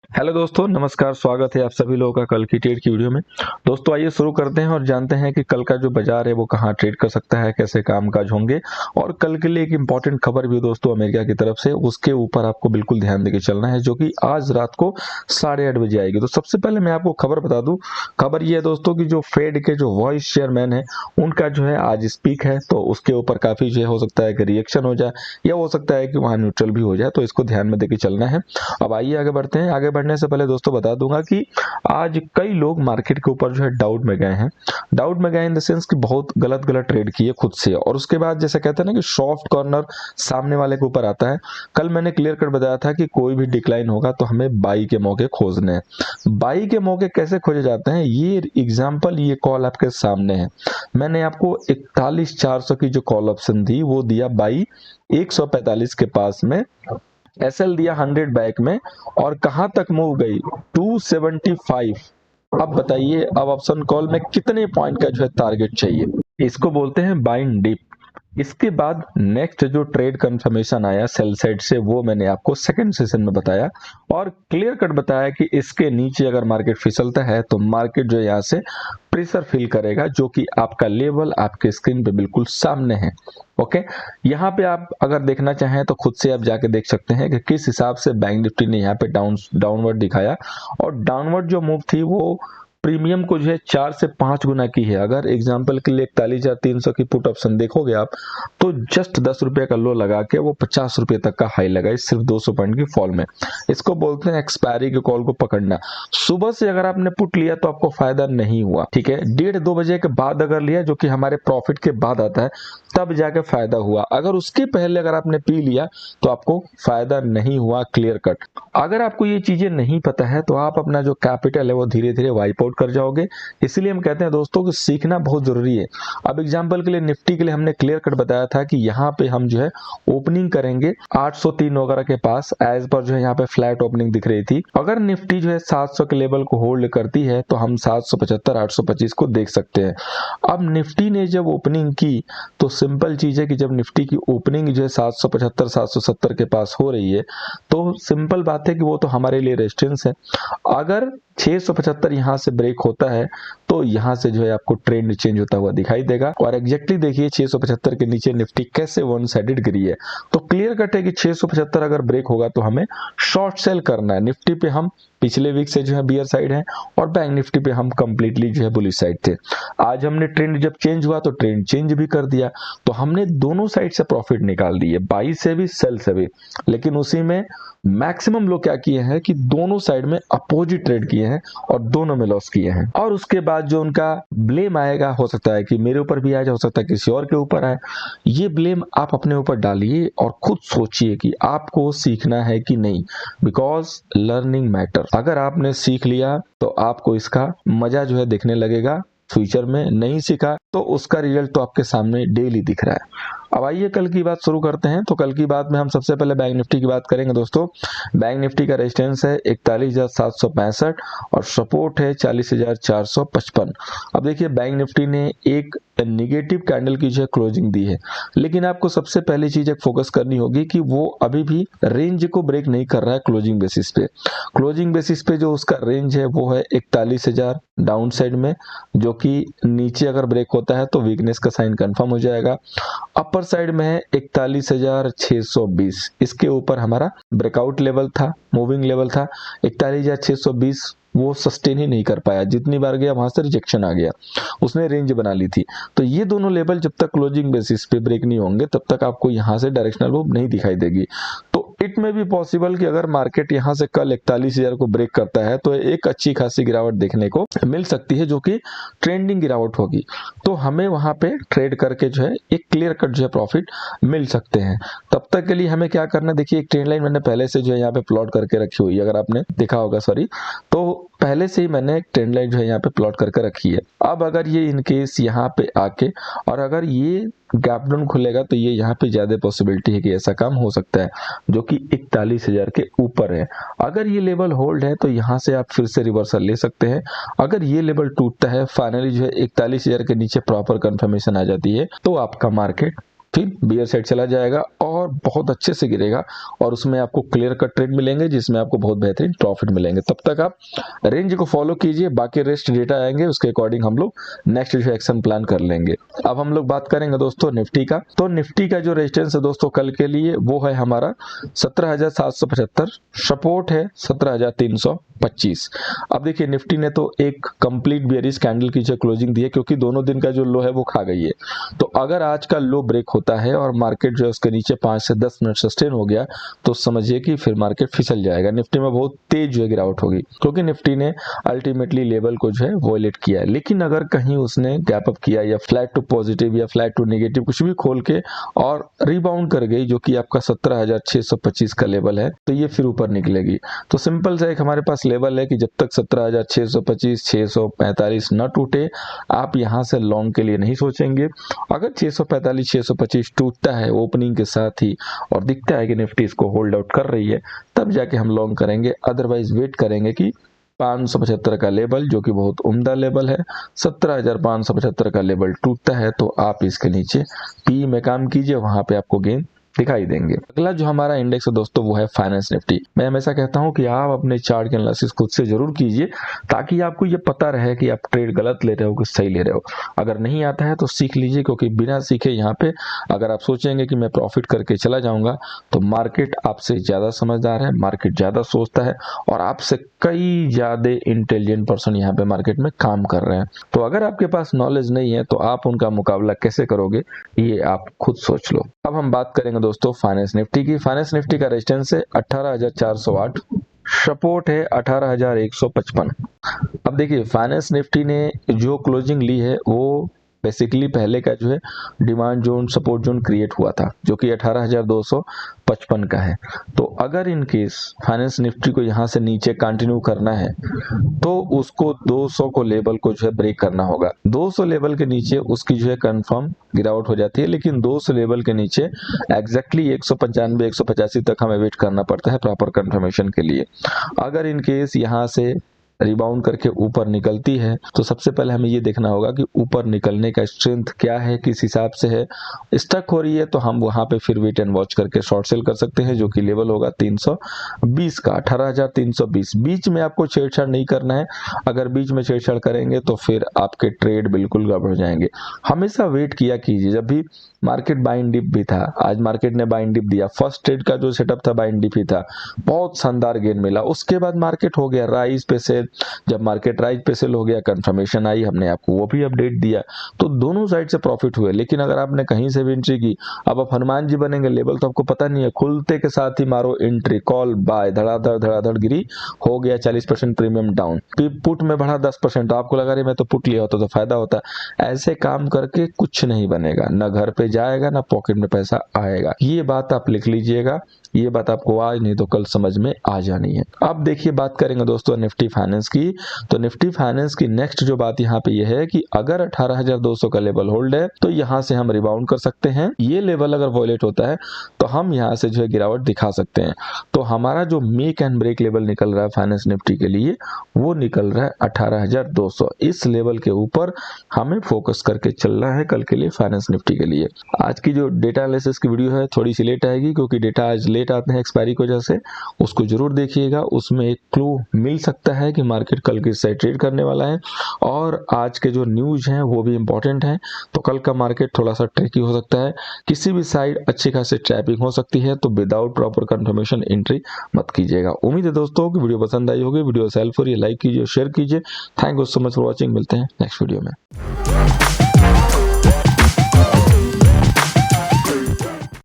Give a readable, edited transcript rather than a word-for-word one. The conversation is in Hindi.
हेलो दोस्तों, नमस्कार। स्वागत है आप सभी लोगों का कल की ट्रेड की वीडियो में। दोस्तों आइए शुरू करते हैं और जानते हैं कि कल का जो बाजार है वो कहां ट्रेड कर सकता है, कैसे कामकाज होंगे। और कल के लिए एक इंपॉर्टेंट खबर भी दोस्तों अमेरिका की तरफ से, उसके ऊपर आपको बिल्कुल ध्यान देके चलना है, जो कि आज रात को 8:30 बजे आएगी। तो सबसे पहले मैं आपको खबर बता दूं। खबर ये है दोस्तों कि जो फेड के जो वाइस चेयरमैन है उनका जो है आज स्पीक है, तो उसके ऊपर काफी जो हो सकता है कि रिएक्शन हो जाए या हो सकता है कि वहां न्यूट्रल भी हो जाए, तो इसको ध्यान में देके चलना है। अब आइए आगे बढ़ते हैं। आगे बढ़ने से पहले दोस्तों बता दूंगा कि आज कई लोग मार्केट के ऊपर जो है डाउट में गए हैं। डाउट में गए इन द सेंस कि बहुत गलत गलत ट्रेड किए खुद से, और उसके बाद जैसे कहते हैं ना कि सॉफ्ट कॉर्नर सामने वाले के ऊपर आता है। कल मैंने क्लियर कट बताया था कि कोई भी डिक्लाइन होगा तो हमें बाई के मौके खोजने हैं। बाई के मौके कैसे खोजे जाते हैं, ये एग्जाम्पल, ये कॉल आपके सामने है। मैंने आपको 41,400 की जो कॉल ऑप्शन दी वो दिया बाई 145 के पास में, एसएल दिया 100 बैक में, और कहां तक मूव गई 275। अब बताइए, अब ऑप्शन कॉल में कितने पॉइंट का जो है टारगेट चाहिए। इसको बोलते हैं बाइंग डिप। इसके बाद नेक्स्ट जो ट्रेड कंफर्मेशन आया सेल साइड से वो मैंने आपको सेकंड सेशन में बताया, और क्लियर कट बताया कि इसके नीचे अगर मार्केट फिसलता है तो मार्केट जो यहाँ से प्रेशर फील करेगा, जो कि आपका लेवल आपके स्क्रीन पे बिल्कुल सामने है। ओके, यहाँ पे आप अगर देखना चाहें तो खुद से आप जाके देख सकते हैं कि किस हिसाब से बैंक निफ्टी ने यहाँ पे डाउनवर्ड दिखाया, और डाउनवर्ड जो मूव थी वो प्रीमियम को जो है 4 से 5 गुना की है। अगर एग्जांपल के लिए 41,300 की पुट ऑप्शन देखोगे आप, तो जस्ट 10 रुपए का लो लगा के वो 50 रुपए तक का हाई लगाई सिर्फ 200 पॉइंट की फॉल में। इसको बोलते हैं एक्सपायरी के कॉल को पकड़ना। सुबह से अगर आपने पुट लिया तो आपको फायदा नहीं हुआ, ठीक है। 1:30-2 बजे के बाद अगर लिया, जो कि हमारे प्रॉफिट के बाद आता है, तब जाके फायदा हुआ। अगर उसके पहले अगर आपने पी लिया तो आपको फायदा नहीं हुआ, क्लियर कट। अगर आपको ये चीजें नहीं पता है तो आप अपना जो कैपिटल है वो धीरे धीरे वाइप आउट कर जाओगे। इसलिए हम कहते हैं दोस्तों कि सीखना बहुत जरूरी है। अब एग्जांपल के लिए निफ्टी के लिए हमने क्लियर कट बताया था कि यहाँ पे हम जो है ओपनिंग करेंगे 803 वगैरह के पास, एज पर जो है यहाँ पे फ्लैट ओपनिंग दिख रही थी। अगर निफ्टी जो है 700 के लेवल को होल्ड करती है तो हम 775 825 को देख सकते हैं। अब निफ्टी ने जब ओपनिंग की तो सिंपल चीज है कि जब निफ्टी की ओपनिंग जो है 775 770 के पास हो रही है, तो सिंपल बात है कि वो तो हमारे लिए रेजिस्टेंस है। अगर 675 यहां से ब्रेक होता है तो यहां से जो है आपको ट्रेंड चेंज होता हुआ दिखाई देगा। और एग्जैक्टली देखिए 675 के नीचे निफ्टी कैसे वन साइडेड गिरी है। तो क्लियर कट है कि 675 अगर ब्रेक होगा तो हमें शॉर्ट सेल करना है। निफ्टी पे हम पिछले वीक से जो है बियर साइड है, और बैंक निफ्टी पे हम कंप्लीटली जो है बुलिश साइड थे। आज हमने ट्रेंड जब चेंज हुआ तो ट्रेंड चेंज भी कर दिया, तो हमने दोनों साइड से प्रॉफिट निकाल दिए, बाई से भी सेल से भी। लेकिन उसी में मैक्सिमम लोग क्या किए हैं कि दोनों साइड में अपोजिट ट्रेड किए हैं और दोनों में लॉस किए हैं। और उसके बाद जो उनका ब्लेम आएगा, हो सकता है कि मेरे ऊपर भी आए, हो सकता है किसी और के ऊपर आए, ये ब्लेम आप अपने ऊपर डालिए और खुद सोचिए कि आपको सीखना है कि नहीं। Because learning matter. अगर आपने सीख लिया तो आपको इसका मजा जो है दिखने लगेगा फ्यूचर में। नहीं सीखा तो उसका रिजल्ट तो आपके सामने डेली दिख रहा है। अब आइए कल की बात शुरू करते हैं। तो कल की बात में हम सबसे पहले बैंक निफ्टी की बात करेंगे दोस्तों। बैंक निफ्टी का रेजिस्टेंस है 41,765 और सपोर्ट है 40,455। अब देखिए बैंक निफ्टी ने एक निगेटिव कैंडल की जो है क्लोजिंग दी है, लेकिन आपको सबसे पहली चीज एक फोकस करनी होगी कि वो अभी भी रेंज को ब्रेक नहीं कर रहा है। क्लोजिंग बेसिस पे, क्लोजिंग बेसिस पे जो उसका रेंज है वो है 41,000 डाउन साइड में, जो कि नीचे अगर ब्रेक होता है तो वीकनेस का साइन कंफर्म हो जाएगा। अपर साइड में है 41,620, इसके ऊपर हमारा ब्रेकआउट लेवल था, मूविंग लेवल था। 41,620 वो सस्टेन ही नहीं कर पाया, जितनी बार गया वहां से रिजेक्शन आ गया, उसने रेंज बना ली थी। तो ये दोनों लेवल जब तक क्लोजिंग बेसिस पे ब्रेक नहीं होंगे तब तक आपको यहां से डायरेक्शनल मूव नहीं दिखाई देगी। तो इट में भी पॉसिबल कि अगर मार्केट यहां से कल 41,000 को ब्रेक करता है तो एक अच्छी खासी गिरावट देखने को मिल सकती है, जो कि ट्रेंडिंग गिरावट होगी। तो हमें वहां पे ट्रेड करके जो है एक क्लियर कट जो है प्रॉफिट मिल सकते हैं। तब तक के लिए हमें क्या करना है, देखिए एक ट्रेंड लाइन मैंने पहले से जो है यहाँ पे प्लॉट करके रखी हुई है, अगर आपने देखा होगा, सॉरी, तो पहले से ही मैंने एक ट्रेंड लाइन जो है यहाँ पे प्लॉट करके रखी है। अब अगर ये इनकेस यहाँ पे आके और अगर ये गैप डाउन खुलेगा तो ये यहाँ पे ज्यादा पॉसिबिलिटी है कि ऐसा काम हो सकता है, जो कि 41,000 के ऊपर है। अगर ये लेवल होल्ड है तो यहाँ से आप फिर से रिवर्सल ले सकते हैं। अगर ये लेवल टूटता है, फाइनली जो है 41,000 के नीचे प्रॉपर कंफर्मेशन आ जाती है, तो आपका मार्केट ठीक, बियर साइड चला जाएगा और बहुत अच्छे से गिरेगा और उसमें आपको क्लियर कट ट्रेड मिलेंगे जिसमें आपको बहुत बेहतरीन प्रॉफिट मिलेंगे। तब तक आप रेंज को फॉलो कीजिए, बाकी रेस्ट डेटा आएंगे उसके अकॉर्डिंग हम लोग नेक्स्ट जो एक्शन प्लान कर लेंगे। अब हम लोग बात करेंगे दोस्तों निफ्टी का। तो निफ्टी का जो रेजिस्टेंस है दोस्तों कल के लिए वो है हमारा 17,775, सपोर्ट है 17,325। अब देखिए निफ्टी ने तो एक कंप्लीट बेयरिश कैंडल की जो क्लोजिंग दी है, क्योंकि दोनों दिन का जो लो है वो खा गई है। तो अगर आज का लो ब्रेक होता है और मार्केट जो है उसके नीचे 5 से 10 मिनट सस्टेन हो गया तो समझिए कि फिर मार्केट फिसल जाएगा, निफ्टी में बहुत तेज जो है गिरावट होगी, क्योंकि निफ्टी ने अल्टीमेटली लेवल को जो है वॉयलेट किया है। लेकिन अगर कहीं उसने गैप अप किया या फ्लैट टू पॉजिटिव या फ्लैट टू नेगेटिव कुछ भी खोल के और रिबाउंड कर गई, जो कि आपका 17,625 का लेवल है, तो ये फिर ऊपर निकलेगी। तो सिंपल सा एक हमारे पास लेवल है कि जब तक 17,625 645 न टूटे आप यहां से लॉन्ग के लिए नहीं सोचेंगे। अगर 645 625 टूटता है ओपनिंग के साथ ही और दिखता है कि निफ्टी इसको होल्ड आउट कर रही है, तब जाके हम लॉन्ग करेंगे। अदरवाइज वेट करेंगे कि 575 का लेवल, जो कि बहुत उम्दा लेवल है, 17,575 का लेवल टूटता है तो आप इसके नीचे पी में काम कीजिए, वहां पे आपको गेन दिखाई देंगे। अगला जो हमारा इंडेक्स है दोस्तों वो है फाइनेंस निफ्टी। मैं हमेशा कहता हूं कि आप अपने चार्ट के एनालिसिस खुद से जरूर कीजिए, ताकि आपको ये पता रहे कि आप ट्रेड गलत ले रहे हो कि सही ले रहे हो। अगर नहीं आता है तो सीख लीजिए, क्योंकि बिना सीखे यहाँ पे अगर आप सोचेंगे कि मैं प्रॉफिट करके चला जाऊंगा तो मार्केट आपसे ज्यादा समझदार है, मार्केट ज्यादा सोचता है और आपसे कई ज्यादा इंटेलिजेंट पर्सन यहाँ पे मार्केट में काम कर रहे हैं। तो अगर आपके पास नॉलेज नहीं है तो आप उनका मुकाबला कैसे करोगे, ये आप खुद सोच लो। अब हम बात करेंगे दोस्तों फाइनेंस निफ्टी की। फाइनेंस निफ्टी का रेजिस्टेंस है 18,408, सपोर्ट है 18,155। अब देखिए फाइनेंस निफ्टी ने जो क्लोजिंग ली है वो बेसिकली पहले का जो है demand zone support zone create हुआ था, जो कि 18,255 का है। तो अगर इन केस फाइनेंस निफ्टी को यहां से नीचे कंटिन्यू करना है तो उसको 200 को लेवल को जो है ब्रेक करना होगा। 200 लेवल के नीचे उसकी जो है कंफर्म गिरावट हो जाती है, लेकिन 200 लेवल के नीचे एग्जैक्टली 195 185 तक हमें वेट करना पड़ता है प्रॉपर कंफर्मेशन के लिए। अगर इन केस यहां से रिबाउंड करके ऊपर निकलती है तो सबसे पहले हमें ये देखना होगा कि ऊपर निकलने का स्ट्रेंथ क्या है, किस हिसाब से है। स्टक हो रही है तो हम वहां पे फिर वेट एंड वॉच करके शॉर्ट सेल कर सकते हैं, जो कि लेवल होगा 320 का, 18,320। बीच में आपको छेड़छाड़ नहीं करना है, अगर बीच में छेड़छाड़ करेंगे तो फिर आपके ट्रेड बिल्कुल गड़बड़ हो जाएंगे। हमेशा वेट किया कीजिए, जब भी मार्केट बाइंग डिप भी था, आज मार्केट ने बाइंग डिप दिया, फर्स्ट ट्रेड का जो सेटअप था बाइंग डिप ही था, बहुत शानदार गेन मिला। उसके बाद मार्केट हो गया राइज पे सेल, जब मार्केट राइज पे सेल हो गया कंफर्मेशन आई, हमने आपको वो भी अपडेट दिया, तो दोनों साइड से प्रॉफिट हुए। लेकिन अगर आपने कहीं से भी एंट्री की, अब आप हनुमान जी बनेंगे, लेवल तो आपको पता नहीं है, खुलते के साथ ही मारो एंट्री, कॉल बाय, धड़ाधड़ गिरी, हो गया 40% प्रीमियम डाउन। पुट में बढ़ा 10%, तो आपको लगा रही मैं तो पुट लिया होता तो फायदा होता। ऐसे काम करके कुछ नहीं बनेगा, ना घर पे जाएगा ना पॉकेट में पैसा आएगा। ये बात आप लिख लीजिएगा, ये बात आपको आज नहीं तो कल समझ में आ जानी है। अब देखिए बात करेंगे दोस्तों निफ्टी फाइनेंस की। तो निफ्टी फाइनेंस की नेक्स्ट जो बात यहाँ पे ये है कि अगर 18,200 का लेवल होल्ड है तो यहाँ से हम रिबाउंड कर सकते हैं। ये लेवल अगर वॉयलेट होता है तो हम यहाँ से जो है गिरावट दिखा सकते हैं। तो हमारा जो मेक एंड ब्रेक लेवल निकल रहा है फाइनेंस निफ्टी के लिए वो निकल रहा है 18,200। इस लेवल के ऊपर हमें फोकस करके चलना है कल के लिए फाइनेंस निफ्टी के लिए। आज की जो डेटा एनालिसिस की वीडियो है थोड़ी सी लेट आएगी, क्योंकि डेटा आज लेट आते हैं एक्सपायरी की वजह से। उसको जरूर देखिएगा, उसमें एक क्लू मिल सकता है कि मार्केट कल किस साइड ट्रेड करने वाला है। और आज के जो न्यूज हैं वो भी इंपॉर्टेंट हैं, तो कल का मार्केट थोड़ा सा ट्रिकी हो सकता है, किसी भी साइड अच्छी खासी ट्रैपिंग हो सकती है। तो विदाउट प्रॉपर कंफर्मेशन एंट्री मत कीजिएगा। उम्मीद है दोस्तों की वीडियो पसंद आई होगी। वीडियो हेल्प हो रही है लाइक कीजिए, शेयर कीजिए। Thank you so much for watching. मिलते हैं नेक्स्ट वीडियो में।